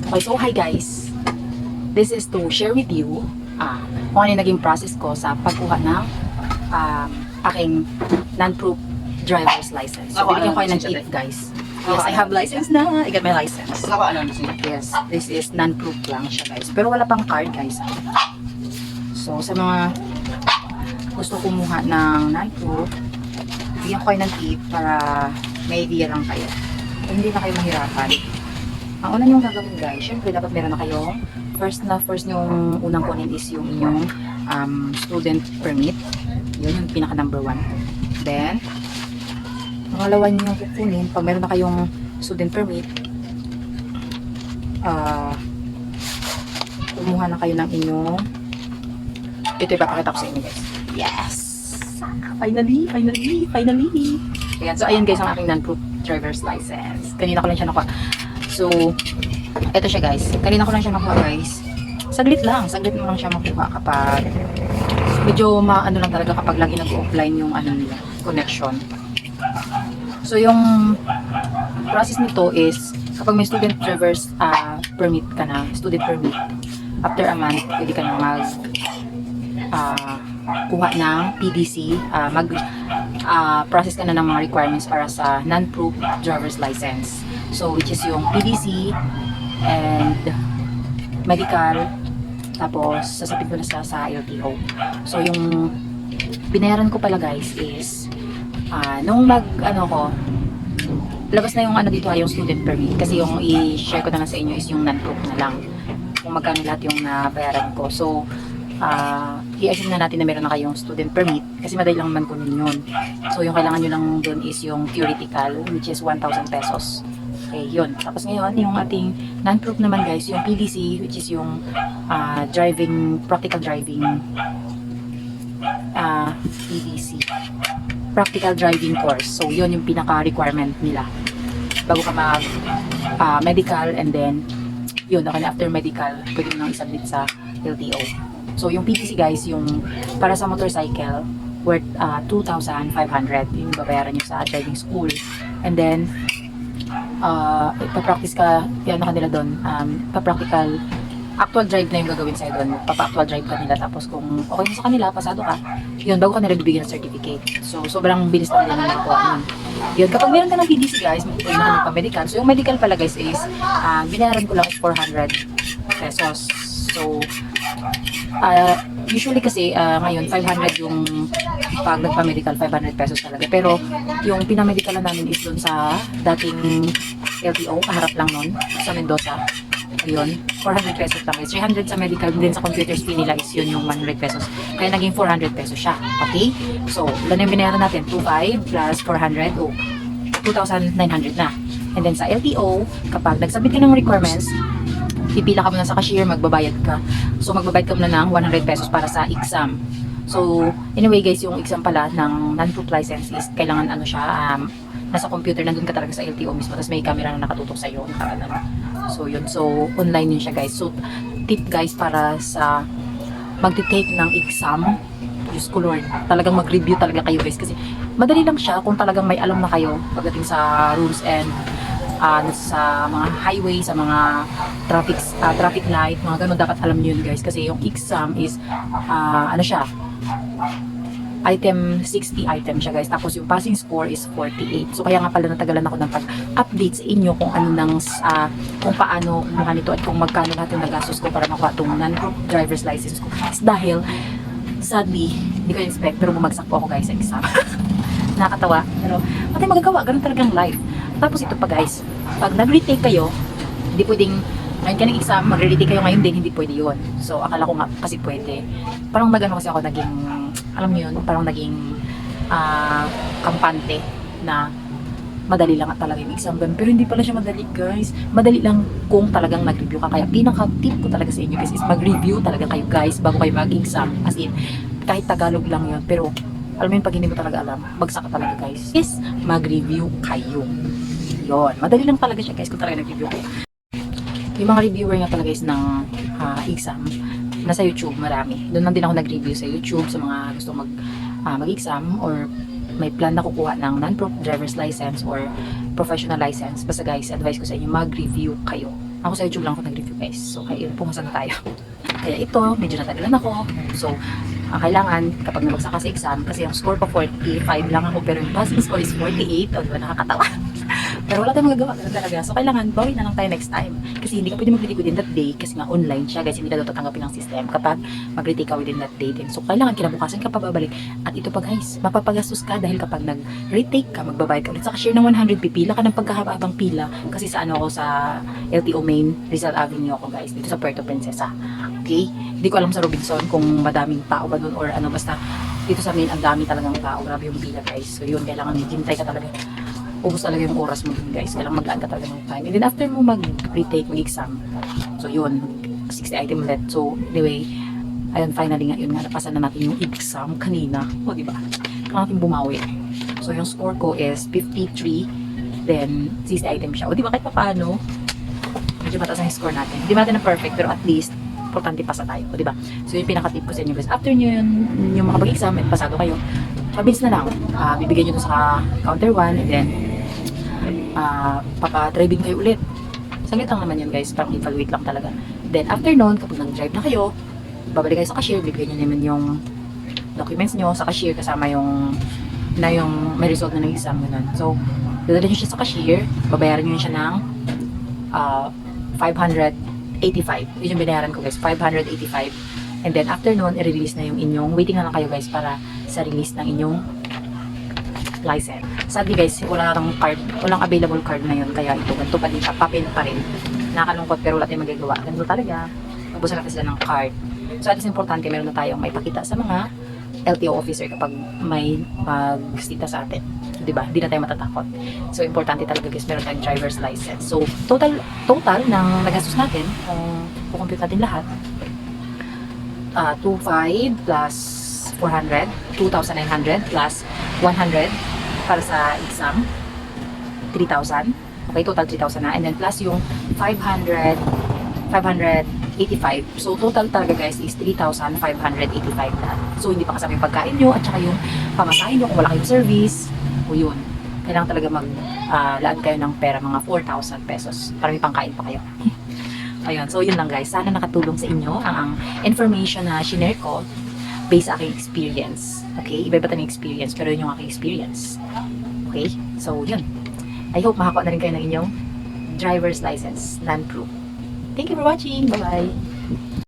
Okay, so hi guys. This is to share with you kung ano yung naging process ko sa pagkuha ng aking non-proof driver's license. So, bigyan ko kayo ng tip guys. Yes, I have license na. I got my license. Yes, this is non-proof lang siya guys. Pero wala pang card guys. So, sa mga gusto kumuha ng non-proof, bigyan ko kayo ng tip para may idea lang kayo. Hindi na kayo mahirapan. Ang una niyong gagawin guys, syempre dapat meron na kayong first yung unang kunin is yung inyong student permit. Yun yung pinaka number 1. Then, pangalawa niyong kukunin, pag meron na kayong student permit, kumuha na kayo ng inyong, ito ipapakita ko sa inyo guys. Yes! Finally! Ayan, so ayan guys ang aking non-proof driver's license. Kanina ko lang siya nakuha. So, eto siya guys. Kanina ko lang siya nakuha guys. Saglit mo lang siya makuha kapag medyo maano lang talaga kapag lagi nag-offline yung ano nila, connection. So, yung process nito is kapag may student driver's permit ka na, student permit, after a month, pwede ka na kuha ng PDC, process ka na ng mga requirements para sa non-proof driver's license. So, which is yung PDC and medical, tapos sasapin ko na sa LTO. So, yung binayaran ko pala guys is nung labas na yung dito yung student permit, kasi yung i-share ko na lang sa inyo is yung non-proof na lang kung magkano lahat yung nabayaran ko. So, i-assume na natin na meron na kayong student permit kasi madali lang naman kunin yun. So, yung kailangan nyo lang dun is yung theoretical, which is 1,000 pesos. Okay, yun. Tapos ngayon, yung ating non-proof naman guys, yung PDC, which is yung practical driving PDC. Practical driving course. So, yun yung pinaka-requirement nila. Bago ka medical, and then, yun, after medical, pwede mo nang isubmit sa LTO. So, yung PDC guys, yung para sa motorcycle, worth 2,500 yung babayaran nyo sa driving school. And then, ipapractice ka, yan kanila doon, ipapractical, actual drive na yung gagawin sa'yo doon. Papa-actual drive ka nila, tapos kung okay mo sa kanila, pasado ka, yun, bago ka nila bibigyan ng certificate. So, sobrang bilis na nila nakakuha nun. Yun, kapag meron ka ng PDC guys, magpupunin na ka pa-medical. So, yung medical pala guys is, binayaran ko lang is 400 pesos. So, usually kasi ngayon 500 yung pag nagpa-medical, 500 pesos talaga. Pero yung pinamedical na namin is dun sa dating LTO, kaharap lang nun, sa Mendoza. Ayun, 400 pesos lang. 300 sa medical, din sa computer fee nila is yun yung 100 pesos. Kaya naging 400 pesos siya. Okay? So, ilan yung binayaran natin? 2,500 plus 400, 2,900 na. And then sa LTO, kapag nagsubmit ka ng requirements, pipila ka muna sa cashier, magbabayad ka. So, magbabayad ka muna ng 100 pesos para sa exam. So, anyway guys, yung exam pala ng non-proof license is kailangan nasa computer, nandun ka talaga sa LTO mismo, tapos may camera na nakatutok sa'yo. So, yun. So, online yun siya guys. So, tip guys para sa magti-take ng exam, Diyos ko Lord, talagang mag-review talaga kayo guys, kasi madali lang siya kung talagang may alam na kayo pagdating sa rules and sa mga highway, sa mga traffic light, mga ganun, dapat alam niyo yun guys, kasi yung exam is item 60 item siya guys, tapos yung passing score is 48. So kaya nga pala natagalan ako ng pag-update sa inyo kung kung paano kumuha nito at kung magkano lahat yung nagastos ko para makuha itong non-proof driver's license ko. Dahil sadly, hindi ko expect, pero bumagsak po ako guys sa exam. Nakakatawa, pero pati magagawa, ganun talagang life. Tapos ito pa guys, pag nag-retake kayo, hindi pwedeng ngayon ka ng exam, magre-retake kayo ngayon din, hindi pwede yun. So akala ko nga kasi pwede. Parang magano kasi ako naging, alam mo yun, parang naging kampante na madali lang talaga yung exam. Pero hindi pala siya madali guys. Madali lang kung talagang nag-review ka. Kaya pinaka-tip ko talaga sa inyo guys is mag-review talaga kayo guys bago kayo mag-exam. As in, kahit Tagalog lang yun. Pero alam mo yun, pag hindi mo talaga alam, bagsak ka talaga guys. Is mag-review kayo. Yun. Madali lang talaga siya guys kung talaga nag-review kayo. Yung mga reviewer nga talaga guys ng exam, nasa YouTube marami. Doon lang din ako nag-review sa YouTube sa mga gusto mag-exam or may plan na kukuha ng non-proof driver's license or professional license. Basta guys, advice ko sa inyo, mag-review kayo. Ako sa YouTube lang ako nag-review guys. So, kaya pumasa na tayo. Kaya ito, medyo natagalan ako. So, ang kailangan, kapag nabagsak ka sa exam, kasi yung score pa 45 lang ako, pero yung passing score is 48. O, diba, nakakatawa. Pero wala tayong magagawa, ganun talaga. So, kailangan, bawi na lang tayo next time. Kasi hindi ka pwede mag-retake within that day, kasi nga online siya, guys, hindi ka daw tatanggapin ng system kapag mag-retake ka within that day din. So, kailangan kinabukasan ka pa babalik. At ito pa guys, mapapagastos ka dahil kapag nag-retake ka, magbabayad ka ulit sa cashier ng 100, pipila ka ng pagkahabang pila. Kasi sa ano ako, sa LTO Main, Rizal Avenue ako guys, dito sa Puerto Princesa. Okay? Hindi ko alam sa Robinson kung madaming tao ba doon or ano, basta dito sa main ang dami talagang tao, grabe yung pila guys. So yun, kailangan hintay ka talaga, ubos talaga yung oras mo dun guys, kailangan maglaan ka talaga ng time. And then after mo mag-retake, mag-exam, so yun, 60 item ulit. So anyway, ayun, finally nga, yun nga, napasa na natin yung exam kanina. O diba? Kailangan natin bumawi. So yung score ko is 53, then 60 item siya. O diba, kahit pa paano, medyo mataas ang score natin. Hindi natin na perfect, pero at least importante pasa tayo, o diba? So yung pinaka-tip ko sa inyo guys, after nyo yun, yung makapag-exam at pasado kayo, pabins na lang, bibigyan nyo sa counter 1, and then papa-driving kayo ulit. Saglit lang naman yun guys, parang evaluate lang talaga. Then after nun, kapag nag-drive na kayo, babalik kayo sa cashier, bibigyan nyo naman yung documents nyo sa cashier, kasama yung may result na ng exam, ganun. So dadalhin nyo siya sa cashier, babayaran nyo siya ng 585. Yun yung binayaran ko guys, 585. And then after nun, i-release na yung inyong, waiting na lang kayo guys para sa release ng inyong license. Sadly guys, wala nang card, walang available card na yun, kaya ito, ganito pa din siya, papel pa rin. Nakakalungkot pero wala tayong magagawa. Ganito talaga, mabusan natin sila ng card. So at least importante, meron na tayong may pakita sa mga LTO officer kapag may magsita sa atin. Diba? Hindi na tayo matatakot. So, importante talaga guys, meron tayong driver's license. So, total ng nagastos natin, kung kukompute natin lahat, 2,500 plus 400, 2,900 plus 100 para sa exam, 3,000. Okay, total 3,000 na. And then plus yung 585. So, total talaga guys is 3,585 na. So, hindi pa kasama yung pagkain nyo at saka yung pamasahin nyo kung wala kayong service. O yun. Kailangan talaga laan kayo ng pera, mga 4,000 pesos para may pangkain pa kayo. Ayun. So, yun lang guys. Sana nakatulong sa inyo ang information na shinare ko based sa aking experience. Okay? Iba-iba tayo ng experience pero yun yung aking experience. Okay? So, yun. I hope makakuha na rin kayo ng inyong driver's license, non-pro. Thank you for watching. Bye-bye.